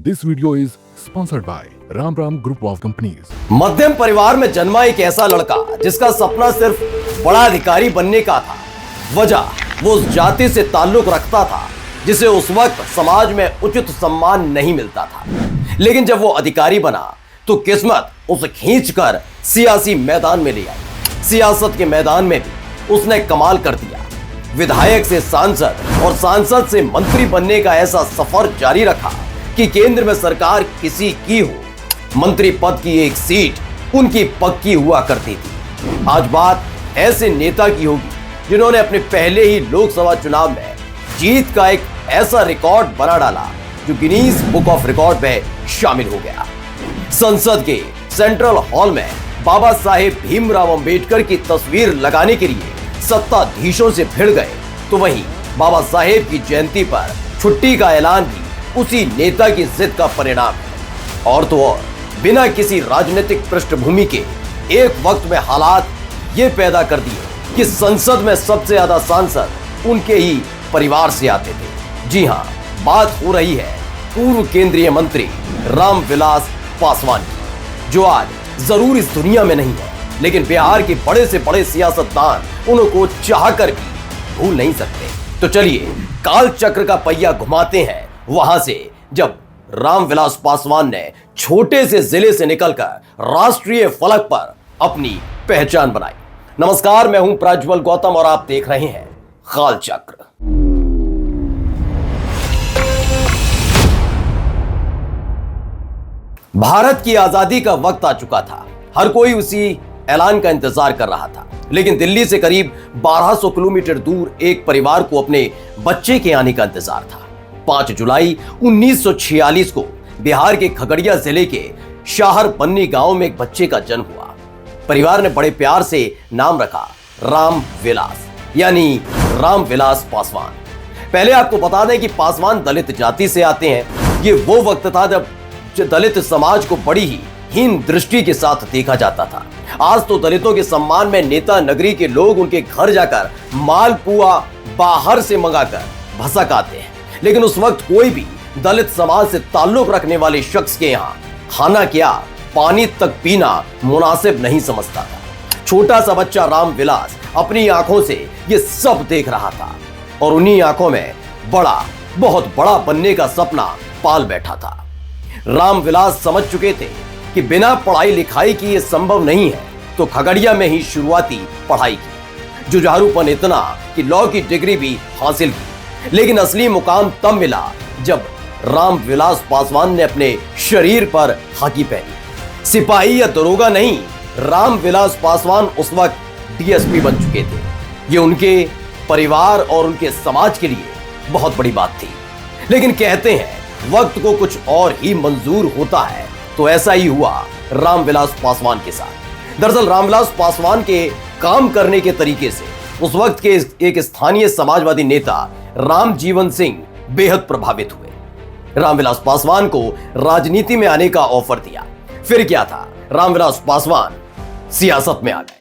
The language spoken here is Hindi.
This video is sponsored by Ram Ram Group of Companies. मध्यम परिवार में जन्मा एक ऐसा लड़का जिसका सपना सिर्फ बड़ा अधिकारी बनने का था। वजह वो उस जाति से ताल्लुक रखता था जिसे उस वक्त समाज में उचित सम्मान नहीं मिलता था। लेकिन जब वो अधिकारी बना तो किस्मत उसे खींचकर सियासी मैदान में ले आई। सियासत के मैदान में भी उसने कमाल कर दिया। विधायक से सांसद और सांसद से मंत्री बनने का ऐसा सफर जारी रखा कि केंद्र में सरकार किसी की हो, मंत्री पद की एक सीट उनकी पक्की हुआ करती थी। आज बात ऐसे नेता की होगी जिन्होंने अपने पहले ही लोकसभा चुनाव में जीत का एक ऐसा रिकॉर्ड बना डाला जो गिनीज बुक ऑफ रिकॉर्ड में शामिल हो गया। संसद के सेंट्रल हॉल में बाबा साहेब भीमराव अंबेडकर की तस्वीर लगाने के लिए सत्ताधीशों से भिड़ गए, तो वहीं बाबा साहेब की जयंती पर छुट्टी का ऐलान भी उसी नेता की जिद का परिणाम है। और तो और बिना किसी राजनीतिक पृष्ठभूमि के एक वक्त में हालात ये पैदा कर दिए कि संसद में सबसे ज्यादा सांसद उनके ही परिवार से आते थे। जी हां, बात हो रही है पूर्व केंद्रीय मंत्री रामविलास पासवान की, जो आज जरूर इस दुनिया में नहीं है, लेकिन बिहार के बड़े से बड़े सियासतदान उनको चाहकर भी भूल नहीं सकते। तो चलिए काल चक्र का पहिया घुमाते हैं वहां से जब रामविलास पासवान ने छोटे से जिले से निकलकर राष्ट्रीय फलक पर अपनी पहचान बनाई। नमस्कार, मैं हूं प्रज्वल गौतम और आप देख रहे हैं काल चक्र। भारत की आजादी का वक्त आ चुका था। हर कोई उसी ऐलान का इंतजार कर रहा था, लेकिन दिल्ली से करीब 1200 किलोमीटर दूर एक परिवार को अपने बच्चे के आने का इंतजार था। 5 जुलाई 1946 को बिहार के खगड़िया जिले के शाहर पन्नी गांव में एक बच्चे का जन्म हुआ। परिवार ने बड़े प्यार से नाम रखा रामविलास, यानी रामविलास पासवान। पहले आपको बता दें कि पासवान दलित जाति से आते हैं। ये वो वक्त था जब दलित समाज को बड़ी ही हीन दृष्टि के साथ देखा जाता था। आज तो दलितों के सम्मान में नेता नगरी के लोग उनके घर जाकर मालपुआ बाहर से मंगाकर भसक आते हैं, लेकिन उस वक्त कोई भी दलित समाज से ताल्लुक रखने वाले शख्स के यहाँ खाना क्या, पानी तक पीना मुनासिब नहीं समझता था। छोटा सा बच्चा रामविलास अपनी आंखों से ये सब देख रहा था और उन्हीं आंखों में बहुत बड़ा बनने का सपना पाल बैठा था। रामविलास समझ चुके थे कि बिना पढ़ाई लिखाई की ये संभव नहीं है, तो खगड़िया में ही शुरुआती पढ़ाई की। जुझारूपन इतना कि लॉ की डिग्री भी हासिल की, लेकिन असली मुकाम तब मिला जब रामविलास पासवान ने अपने शरीर पर खाकी पहनी। सिपाही या दरोगा नहीं, रामविलास पासवान उस वक्त डीएसपी बन चुके थे। ये उनके परिवार और उनके समाज के लिए बहुत बड़ी बात थी। लेकिन कहते हैं वक्त को कुछ और ही मंजूर होता है, तो ऐसा ही हुआ रामविलास पासवान के साथ। दरअसल रामविलास पासवान के काम करने के तरीके से उस वक्त के एक स्थानीय समाजवादी नेता रामजीवन सिंह बेहद प्रभावित हुए। रामविलास पासवान को राजनीति में आने का ऑफर दिया। फिर क्या था, रामविलास पासवान सियासत में आ गए।